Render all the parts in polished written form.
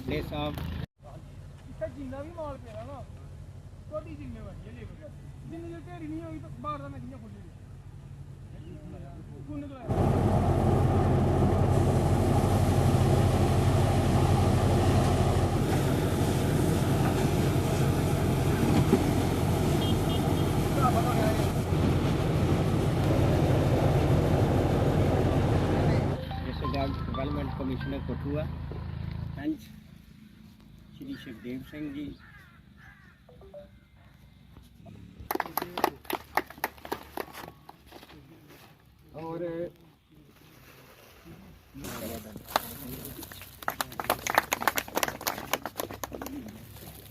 ले साहब जिन्ना भी माल पेदा ना थोड़ी जिम्मेवारी है लेबर जिन्नी जो ढेरी नहीं होगी तो बाहर का मैं कियां खोलूंगी डेवलपमेंट कमिश्नर कठुआ पंच श्री सुखदेव सिंह जी, और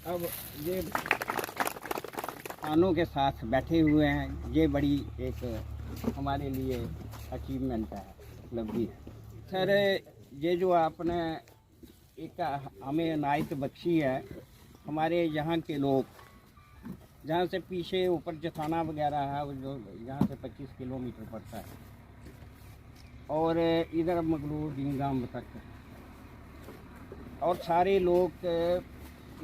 अब ये किसानों के साथ बैठे हुए हैं, ये बड़ी एक हमारे लिए अचीवमेंट है, उपलब्धि है। सर ये जो आपने एक हमें अनायत बख्शी है, हमारे यहाँ के लोग जहाँ से पीछे ऊपर जथाना वगैरह है, वो जो यहाँ से 25 किलोमीटर पड़ता है, और इधर मगलूर दीनगाम तक, और सारे लोग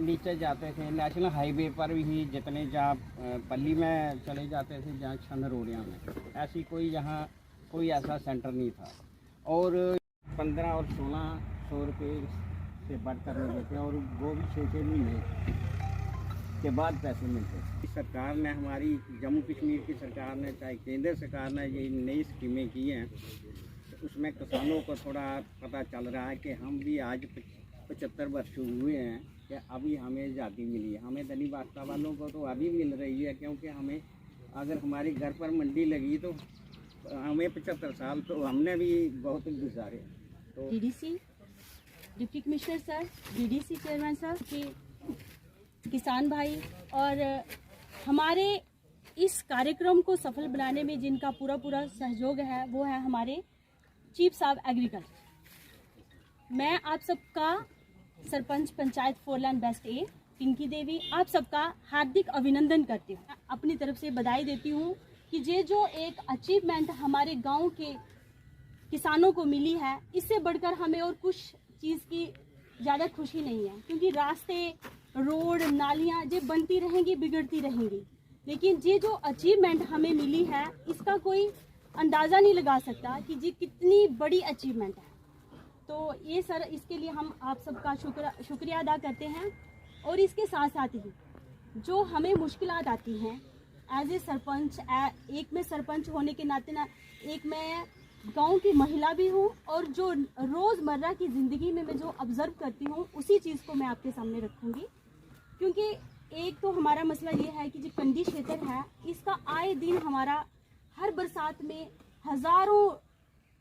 नीचे जाते थे नेशनल हाईवे पर भी, जितने जहाँ पल्ली में चले जाते थे, जहाँ छन रोडिया में, ऐसी कोई यहाँ कोई ऐसा सेंटर नहीं था। और 15 और 1600 रुपये से बढ़कर नहीं देते, और वो भी 6 महीने के बाद पैसे मिलते। सरकार ने, हमारी जम्मू कश्मीर की सरकार ने, चाहे केंद्र सरकार ने ये नई स्कीमें की हैं, तो उसमें किसानों को थोड़ा पता चल रहा है कि हम भी आज 75 वर्ष हुए हैं कि अभी हमें आज़ादी मिली है। हमें दली वास्ता वालों को तो अभी मिल रही है, क्योंकि हमें अगर हमारे घर पर मंडी लगी तो हमें 75 साल तो हमने भी बहुत गुजारे। तो DDC deputy commissioner sir, DDC chairman sir, किसान भाई, और हमारे इस कार्यक्रम को सफल बनाने में जिनका पूरा सहयोग है, वो है हमारे चीफ साहब एग्रीकल्चर। मैं आप सबका सरपंच पंचायत फोरलैंड बेस्ट ए पिंकी देवी, आप सबका हार्दिक अभिनंदन करती हूँ। अपनी तरफ से बधाई देती हूँ कि ये जो एक अचीवमेंट हमारे गांव के किसानों को मिली है, इससे बढ़कर हमें और कुछ चीज़ की ज़्यादा खुशी नहीं है, क्योंकि रास्ते, रोड, नालियाँ ये बनती रहेंगी, बिगड़ती रहेंगी, लेकिन ये जो अचीवमेंट हमें मिली है, इसका कोई अंदाज़ा नहीं लगा सकता कि ये कितनी बड़ी अचीवमेंट है। तो ये सर, इसके लिए हम आप सबका शुक्रिया अदा करते हैं। और इसके साथ साथ ही जो हमें मुश्किलात आती हैं एज ए सरपंच, एक मैं सरपंच होने के नाते ना, एक मैं गांव की महिला भी हूं, और जो रोज़मर्रा की ज़िंदगी में मैं जो ऑब्ज़र्व करती हूं, उसी चीज़ को मैं आपके सामने रखूंगी। क्योंकि एक तो हमारा मसला ये है कि जो कंडी क्षेत्र है, इसका आए दिन हमारा हर बरसात में हज़ारों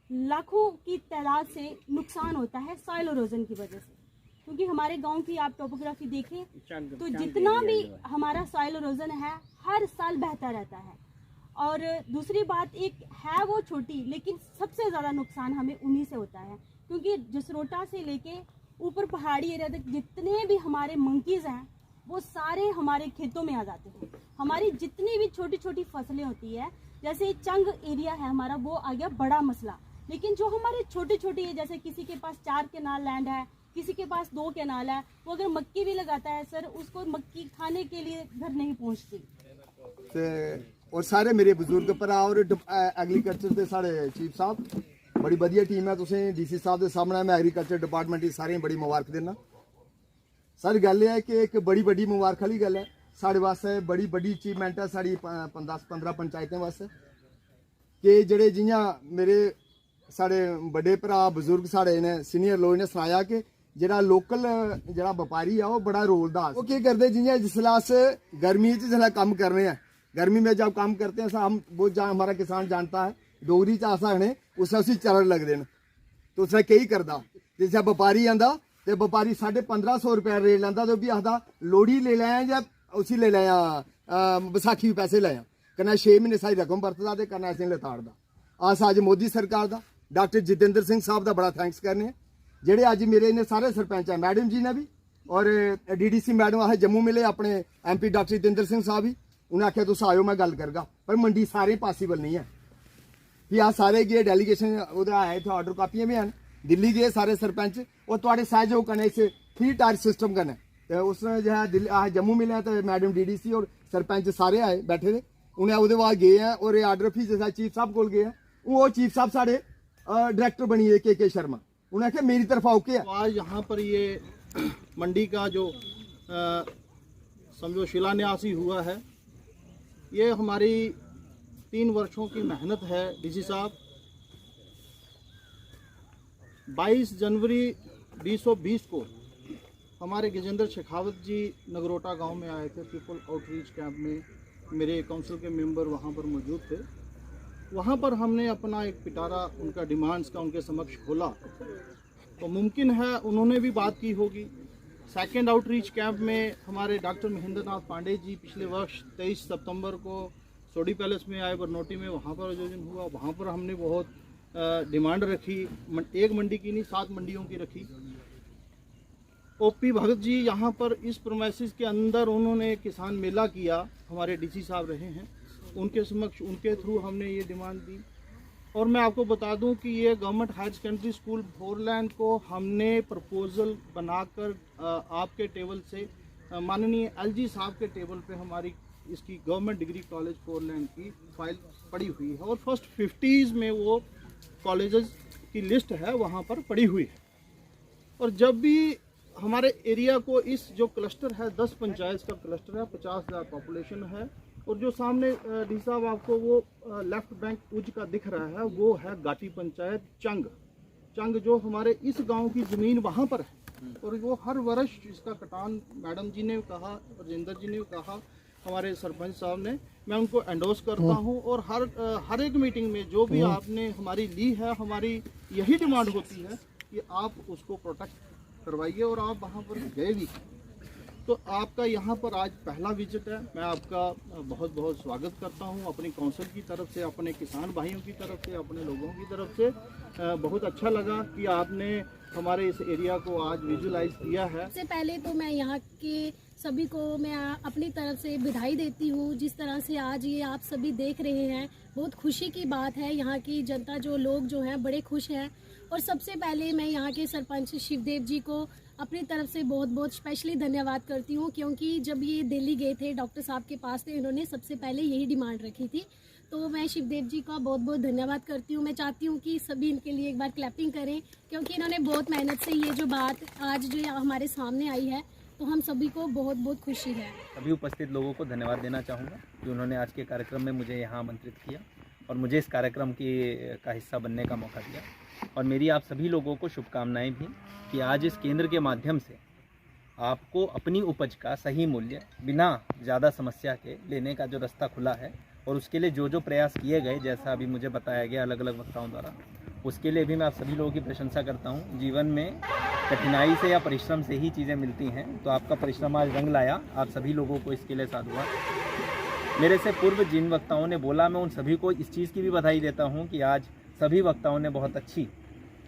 लाखों की तादाद से नुकसान होता है सॉइल इरोजन की वजह से। क्योंकि हमारे गांव की आप टोपोग्राफी देखें तो जितना भी हमारा सॉइल इरोजन है, हर साल बहता रहता है। और दूसरी बात एक है वो छोटी, लेकिन सबसे ज़्यादा नुकसान हमें उन्हीं से होता है, क्योंकि जसरोटा से लेके ऊपर पहाड़ी एरिया तक जितने भी हमारे मंकीज़ हैं, वो सारे हमारे खेतों में आ जाते हैं। हमारी जितनी भी छोटी छोटी फसलें होती है, जैसे चंग एरिया है हमारा, वो आ गया बड़ा मसला। लेकिन जो हमारे छोटे छोटे है, जैसे किसी के पास 4 केनाल लैंड है, किसी के पास 2 केनाल है, वो अगर मक्की भी लगाता है सर, उसको मक्की खाने के लिए घर नहीं पहुंचती। और सारे मेरे बुजुर्ग भरा और एग्रीकल्चर के साढ़े चीफ साहब, बड़ी वधिया टीम है। तुसें डीसी साहब के सामने मैं एग्रीकल्चर डिपार्टमेंट की सारें बड़ी मुबारक देना। सारी गल है कि एक बड़ी बड़ी मुबारक वाली गल है, साढ़े वास्ते बड़ी बड़ी अचीवमेंट है साड़ी 10-15 पंचायतें वास्ते, कि जेडे जियां मेरे साढ़े बड़े भरा बुजुर्ग साढ़े ने सीनियर लोग ने सनाया कि जेड़ा लोकल जेड़ा व्यापारी है वो बड़ा रोल दा। वो क्या करते, जियां जिसलै अस गर्मी जिसलै कम कर रहे हैं, गर्मी में जब काम करते हैं हम वो हमारा किसान जानता है, डोगरी च अस आखने उसने उसी चरण लगते हैं। तो उसने कई करदा, जिसलै व्यापारी आंदा तो व्यापारी 1550 रुपये रेट लैंदा, तो भी आखदा लोहड़ी ले लैं या उसी ले लैं बसाखी पैसे लैं, कन्नै 6 महीने सारी रकम बरतदा ते कन्नै असें लताड़दा। अस अज मोदी सरकार दा, डॉक्टर जितेंद्र सिंह साहब का बड़ा थैंक्स करने, जेडे अज मेरे इन्ने सारे सरपंच हैं, मैडम जी ने भी, और डीडीसी मैडम अस जम्मू मिले अपने MP डॉक्टर जितेंद्र सिंह साहब भी, उन्हें आख्या तुस आयो मैं गल करगा, पर मंडी सारे पॉसीबल नहीं है। फिर आ सारे गए डेलीगेशन उधर आए, इतने ऑर्डर कापियां भी हैं, दिल्ली गए सारे सरपंच और थोड़े सहयोग कन्नै इस 3 टायर सिस्टम कन्नै उसने जो है दिल्ली जम्मू मिले तो मैडम DDC और सरपंच सारे आए बैठे थे, उन्हें उहदे बाद गए हैं और ये ऑर्डर फिर जैसा चीफ साहब को गए हैं, वो चीफ साहब साढ़े डायरेक्टर बनी है के शर्मा, उन्हें आख्या मेरी तरफ ओके है। आज यहाँ पर ये मंडी का जो समझो शिलान्यास ही हुआ है, ये हमारी 3 वर्षों की मेहनत है। DC साहब 22 जनवरी 2020 को हमारे गजेंद्र शेखावत जी नगरोटा गांव में आए थे, पीपल आउटरीच कैंप में, मेरे काउंसिल के मेंबर वहां पर मौजूद थे। वहां पर हमने अपना एक पिटारा उनका डिमांड्स का उनके समक्ष खोला, तो मुमकिन है उन्होंने भी बात की होगी। सेकेंड आउटरीच कैंप में हमारे डॉक्टर महेंद्र नाथ पांडे जी पिछले वर्ष 23 सितंबर को सोडी पैलेस में आए, बरनोटी में, वहाँ पर आयोजन हुआ। वहाँ पर हमने बहुत डिमांड रखी, एक मंडी की नहीं 7 मंडियों की रखी। OP भगत जी यहाँ पर इस प्रोमेसिस के अंदर उन्होंने किसान मेला किया, हमारे DC साहब रहे हैं, उनके समक्ष उनके थ्रू हमने ये डिमांड दी। और मैं आपको बता दूं कि ये गवर्नमेंट हायर सेकेंडरी स्कूल फोरलैंड को हमने प्रपोजल बनाकर आपके टेबल से माननीय LG साहब के टेबल पे हमारी इसकी गवर्नमेंट डिग्री कॉलेज फोरलैंड की फाइल पड़ी हुई है और फर्स्ट 50s में वो कॉलेजेस की लिस्ट है वहाँ पर पड़ी हुई है। और जब भी हमारे एरिया को इस जो क्लस्टर है 10 पंचायत का क्लस्टर है, 50,000 पॉपुलेशन है, और जो सामने डी साहब आपको वो लेफ्ट बैंक उज का दिख रहा है वो है घाटी पंचायत चंग जो हमारे इस गांव की ज़मीन वहाँ पर है। और वो हर वर्ष इसका कटान मैडम जी ने कहा, राजेंद्र जी ने कहा, हमारे सरपंच साहब ने, मैं उनको एंडोर्स करता हूँ। और हर एक मीटिंग में जो भी आपने हमारी ली है, हमारी यही डिमांड होती है कि आप उसको प्रोटेक्ट करवाइए, और आप वहाँ पर गए भी। तो आपका यहाँ पर आज पहला विजिट है, मैं आपका बहुत बहुत स्वागत करता हूँ अपनी काउंसिल की तरफ से, अपने किसान भाइयों की तरफ से, अपने लोगों की तरफ से। बहुत अच्छा लगा कि आपने हमारे इस एरिया को आज विजुलाइज किया है। सबसे पहले तो मैं यहाँ के सभी को मैं अपनी तरफ से बधाई देती हूँ, जिस तरह से आज ये आप सभी देख रहे हैं, बहुत खुशी की बात है। यहाँ की जनता जो लोग जो हैं बड़े खुश हैं। और सबसे पहले मैं यहाँ के सरपंच शिवदेव जी को अपनी तरफ से बहुत बहुत स्पेशली धन्यवाद करती हूँ, क्योंकि जब ये दिल्ली गए थे डॉक्टर साहब के पास थे, इन्होंने सबसे पहले यही डिमांड रखी थी। तो मैं शिवदेव जी का बहुत बहुत धन्यवाद करती हूँ। मैं चाहती हूँ कि सभी इनके लिए एक बार क्लैपिंग करें, क्योंकि इन्होंने बहुत मेहनत से ये जो बात आज जो हमारे सामने आई है, तो हम सभी को बहुत बहुत खुशी है। सभी उपस्थित लोगों को धन्यवाद देना चाहूँगा कि उन्होंने आज के कार्यक्रम में मुझे यहाँ आमंत्रित किया और मुझे इस कार्यक्रम का हिस्सा बनने का मौका दिया। और मेरी आप सभी लोगों को शुभकामनाएं भी कि आज इस केंद्र के माध्यम से आपको अपनी उपज का सही मूल्य बिना ज़्यादा समस्या के लेने का जो रास्ता खुला है, और उसके लिए जो प्रयास किए गए, जैसा अभी मुझे बताया गया अलग अलग वक्ताओं द्वारा, उसके लिए भी मैं आप सभी लोगों की प्रशंसा करता हूँ। जीवन में कठिनाई से या परिश्रम से ही चीज़ें मिलती हैं, तो आपका परिश्रम आज रंग लाया। आप सभी लोगों को इसके लिए साधुवाद। मेरे से पूर्व जिन वक्ताओं ने बोला, मैं उन सभी को इस चीज़ की भी बधाई देता हूँ कि आज सभी वक्ताओं ने बहुत अच्छी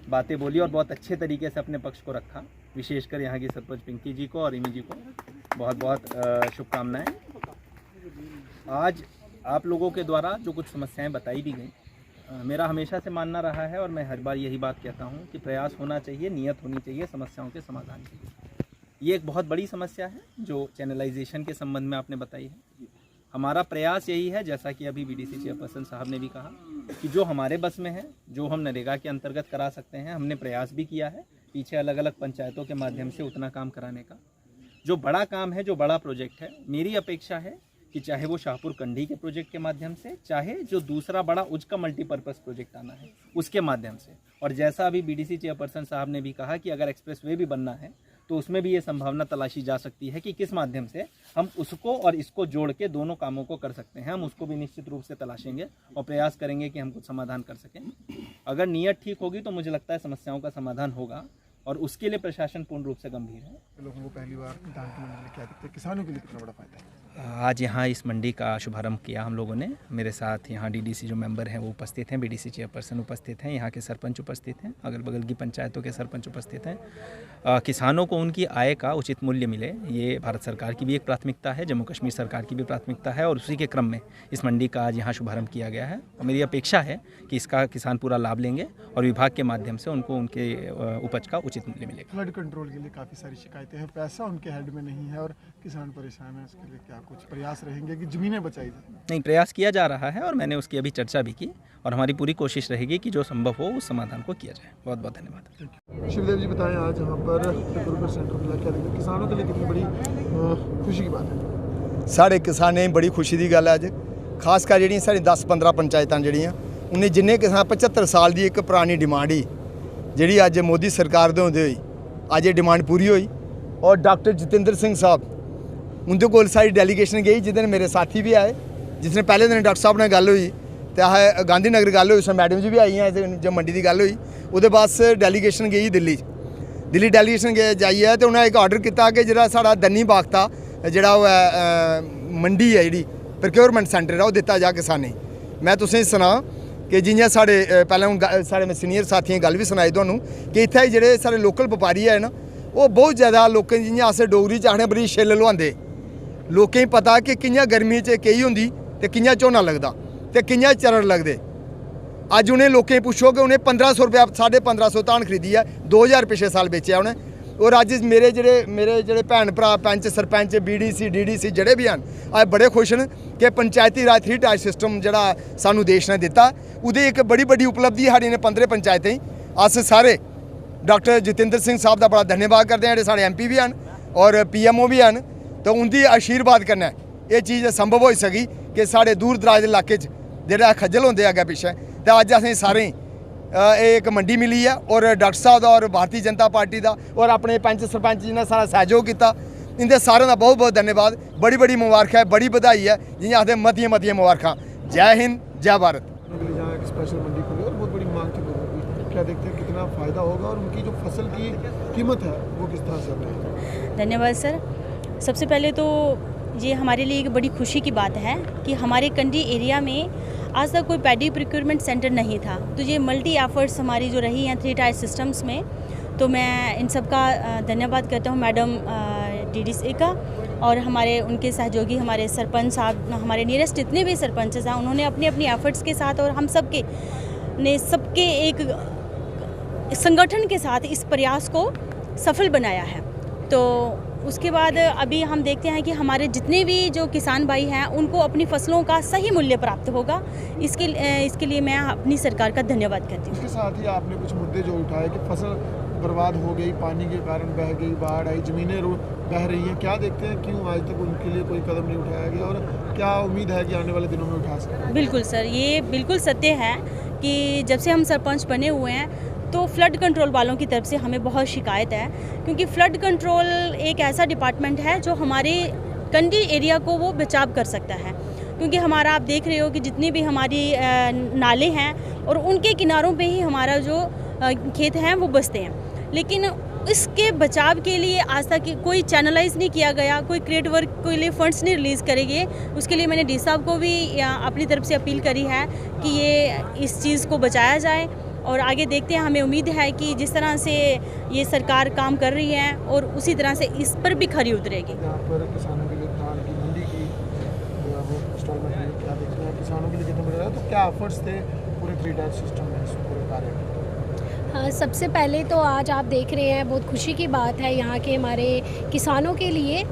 बातें बोली और बहुत अच्छे तरीके से अपने पक्ष को रखा। विशेषकर यहाँ की सरपंच पिंकी जी को और इमी जी को बहुत बहुत शुभकामनाएं। आज आप लोगों के द्वारा जो कुछ समस्याएं बताई भी गई, मेरा हमेशा से मानना रहा है और मैं हर बार यही बात कहता हूं कि प्रयास होना चाहिए, नियत होनी चाहिए समस्याओं के समाधान की। ये एक बहुत बड़ी समस्या है जो चैनलाइजेशन के संबंध में आपने बताई है। हमारा प्रयास यही है, जैसा कि अभी BDC चेयरपर्सन साहब ने भी कहा, कि जो हमारे बस में है, जो हम नरेगा के अंतर्गत करा सकते हैं, हमने प्रयास भी किया है पीछे अलग अलग पंचायतों के माध्यम से उतना काम कराने का। जो बड़ा काम है, जो बड़ा प्रोजेक्ट है, मेरी अपेक्षा है कि चाहे वो शाहपुर कंडी के प्रोजेक्ट के माध्यम से, चाहे जो दूसरा बड़ा उज का मल्टीपर्पज़ प्रोजेक्ट आना है उसके माध्यम से, और जैसा अभी BDC चेयरपर्सन साहब ने भी कहा कि अगर एक्सप्रेसवे भी बनना है तो उसमें भी ये संभावना तलाशी जा सकती है कि किस माध्यम से हम उसको और इसको जोड़ के दोनों कामों को कर सकते हैं। हम उसको भी निश्चित रूप से तलाशेंगे और प्रयास करेंगे कि हम कुछ समाधान कर सकें। अगर नीयत ठीक होगी तो मुझे लगता है समस्याओं का समाधान होगा, और उसके लिए प्रशासन पूर्ण रूप से गंभीर है। लोगों को पहली बार धान की मंडी लेके आते, किसानों के लिए कितना बड़ा फायदा है। आज यहाँ इस मंडी का शुभारंभ किया हम लोगों ने। मेरे साथ यहाँ डीडीसी जो मेंबर हैं वो उपस्थित हैं, बीडीसी चेयरपर्सन उपस्थित हैं, यहाँ के सरपंच उपस्थित हैं, अगल बगल की पंचायतों के सरपंच उपस्थित हैं। किसानों को उनकी आय का उचित मूल्य मिले, ये भारत सरकार की भी एक प्राथमिकता है, जम्मू कश्मीर सरकार की भी प्राथमिकता है और उसी के क्रम में इस मंडी का आज यहाँ शुभारंभ किया गया है। और मेरी अपेक्षा है कि इसका किसान पूरा लाभ लेंगे और विभाग के माध्यम से उनको उनके उपज का उचित मूल्य मिलेगा। फ्लड कंट्रोल के लिए काफ़ी सारी शिकायतें हैं, पैसा उनके हेड में नहीं है और किसान परेशान है। उसके लिए क्या कुछ प्रयास रहेंगे कि ज़मीनें बचाई जाए? नहीं, प्रयास किया जा रहा है और मैंने उसकी अभी चर्चा भी की और हमारी पूरी कोशिश रहेगी कि जो संभव हो उस समाधान को किया जाए। बहुत बहुत धन्यवाद। शिवदेव जी बताएं, आज यहाँ पर गुरुकुल सेंटर मिला, क्या देखते हैं किसानों के लिए कितनी बड़ी खुशी की बात है? साढ़े किसानें बड़ी खुशी की गल है अज, खासकर जी साढ़ी 10-15 पंचायतां जड़ियाँ उन्हें जिन्हें किसान 75 साल की एक पुरानी डिमांड ही जी अज मोदी सरकार दे होंदे हुई अज ये डिमांड पूरी हुई। और डॉक्टर जितेंद्र सिंह साहब उनके कोल सारी डेलीगेशन गई, जिस दिन मेरे साथी भी आए, जिस दिन पहले दिन डॉक्टर साहब ने गल हुई तो अस गांधी नगर गल हुई, उसमें मैडम जी भी आई हैं जब मंडी की गल हुई। उसके बाद डेलीगेशन गई दिल्ली डेलीगेशन जाइए तो उन्हें एक ऑर्डर किया कि जो साड़ा दन्नी बाग था जोड़ा मंडी है जी प्रोक्योरमेंट सेंटर है वो दिता जा किसानें। मैं तुसें सुना कि जियां साढ़े पहले हूँ साढ़े सीनियर साथियों गल भी सुनाई तुहानूं कि इत्थे जेह्ड़े साढ़े लोकल व्यापारी है ना वो बहुत ज़्यादा लोकें जियां अस डोगरी च आखने बड़ी छिल्ल लुआंदे। लोकें पता कि कि'यां गर्मी च केही होंदी ते कि'यां झोना लगदा ते कि'यां चरण लगदे। अज उन्हें लोकें पुच्छो कि उन्हें 1500 रुपया 1550 धान खरीदी है, 2000 पिछले साल बेचेआ उन्हें। और अज मेरे जेह्ड़े भैन भ्रा पंच सरपंच बीडीसी डीडीसी जेह्ड़े भी हैं अज बड़े खुश न कि पंचायती राज 3 टायर सिस्टम जेह्ड़ा सानू देश ने दिता उहदी एक बड़ी बड़ी उपलब्धि साढ़ी ने 15 पंचायतें। अस सारे डॉक्टर जितेंद्र सिंह साहब का बड़ा धन्यवाद करते हैं, जेह्ड़े साढ़े MP भी हैं और PMO भी हैं। तो उनकी आशीर्वाद कन्नै ये चीज़ संभव हो सकी कि साढ़े दूर दराज इलाके जेह्ड़ा खज्जल होंदे अग्गें पिच्छे तो अज असें सारें एक मंडी मिली है और डॉक्टर साहब का और भारतीय जनता पार्टी का और अपने पंच सरपंच जिन्हें सारा सहयोग किया, इनके सारों का बहुत बहुत धन्यवाद। बड़ी बड़ी मुबारक है, बड़ी बधाई है, जियां आखते मतियां मतियां मुबारक। जय हिंद जय भारत। जहाँ एक स्पेशल मंडी खुली और बहुत बड़ी मांग थी लोगों की, क्या देखते हैं कितना फ़ायदा होगा और उनकी जो फसल की कीमत है वो किस तरह से रहेगी? धन्यवाद सर। सबसे पहले तो ये हमारे लिए एक बड़ी खुशी की बात है कि हमारे कंडी एरिया में आज तक कोई पैडी प्रोक्योरमेंट सेंटर नहीं था। तो ये मल्टी एफर्ट्स हमारी जो रही हैं 3 टायर सिस्टम्स में, तो मैं इन सब का धन्यवाद करता हूँ मैडम डीडीसी का और हमारे उनके सहयोगी हमारे सरपंच साहब, हमारे नियरेस्ट जितने भी सरपंच हैं उन्होंने अपनी अपनी एफर्ट्स के साथ और हम सबके ने सबके एक संगठन के साथ इस प्रयास को सफल बनाया है। तो उसके बाद अभी हम देखते हैं कि हमारे जितने भी जो किसान भाई हैं उनको अपनी फसलों का सही मूल्य प्राप्त होगा। इसके लिए मैं अपनी सरकार का धन्यवाद करती हूँ। इसके साथ ही आपने कुछ मुद्दे जो उठाए कि फसल बर्बाद हो गई, पानी के कारण बह गई, बाढ़ आई, ज़मीनें बह रही हैं, क्या देखते हैं क्यों आज तक उनके लिए कोई कदम नहीं उठाया गया और क्या उम्मीद है कि आने वाले दिनों में उठा सकें? बिल्कुल सर, ये बिल्कुल सत्य है कि जब से हम सरपंच बने हुए हैं तो फ्लड कंट्रोल वालों की तरफ से हमें बहुत शिकायत है, क्योंकि फ्लड कंट्रोल एक ऐसा डिपार्टमेंट है जो हमारे कंडी एरिया को वो बचाव कर सकता है। क्योंकि हमारा आप देख रहे हो कि जितनी भी हमारी नाले हैं और उनके किनारों पे ही हमारा जो खेत हैं वो बसते हैं, लेकिन इसके बचाव के लिए आज तक कोई चैनलाइज नहीं किया गया, कोई क्रिएट वर्क के लिए फंड्स नहीं रिलीज़ करेंगे। उसके लिए मैंने डी साहब को भी अपनी तरफ से अपील करी है कि ये इस चीज़ को बचाया जाए और आगे देखते हैं। हमें उम्मीद है कि जिस तरह से ये सरकार काम कर रही है और उसी तरह से इस पर भी खरी उतरेगी। यहाँ पर किसानों के लिए धान की मंडी की इंस्टॉलमेंट है, क्या देखते हैं किसानों के लिए कितना मिल रहा है, तो क्या ऑफर्स थे पूरे 3 टायर सिस्टम में इस पूरे कार्य में? हाँ, सबसे पहले तो आज आप देख रहे हैं बहुत खुशी की बात है यहाँ के हमारे किसानों के लिए।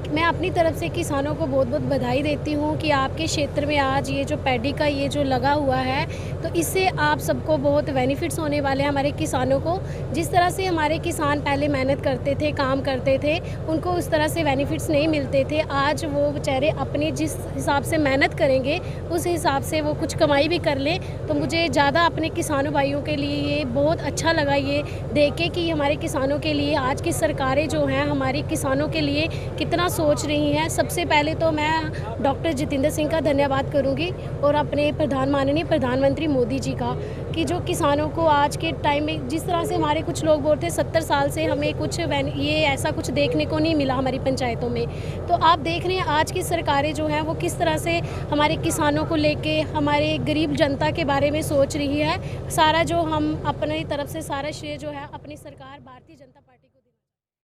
मैं अपनी तरफ से किसानों को बहुत बहुत बधाई देती हूँ कि आपके क्षेत्र में आज ये जो पैडी का ये जो लगा हुआ है तो इससे आप सबको बहुत बेनिफिट्स होने वाले हैं। हमारे किसानों को जिस तरह से हमारे किसान पहले मेहनत करते थे, काम करते थे, उनको उस तरह से बेनिफिट्स नहीं मिलते थे। आज वो बेचारे अपने जिस हिसाब से मेहनत करेंगे उस हिसाब से वो कुछ कमाई भी कर लें। तो मुझे ज़्यादा अपने किसानों भाइयों के लिए ये बहुत अच्छा लगा ये देख के कि हमारे किसानों के लिए आज की सरकारें जो हैं हमारे किसानों के लिए कितना सोच रही हैं, सबसे पहले तो मैं डॉक्टर जितेंद्र सिंह का धन्यवाद करूंगी और अपने माननीय प्रधानमंत्री मोदी जी का, कि जो किसानों को आज के टाइम में, जिस तरह से हमारे कुछ लोग बोलते हैं 70 साल से हमें कुछ ये ऐसा कुछ देखने को नहीं मिला हमारी पंचायतों में, तो आप देख रहे हैं आज की सरकारें जो हैं वो किस तरह से हमारे किसानों को लेके, हमारे गरीब जनता के बारे में सोच रही है। सारा जो हम अपनी तरफ से सारा श्रेय जो है अपनी सरकार भारतीय जनता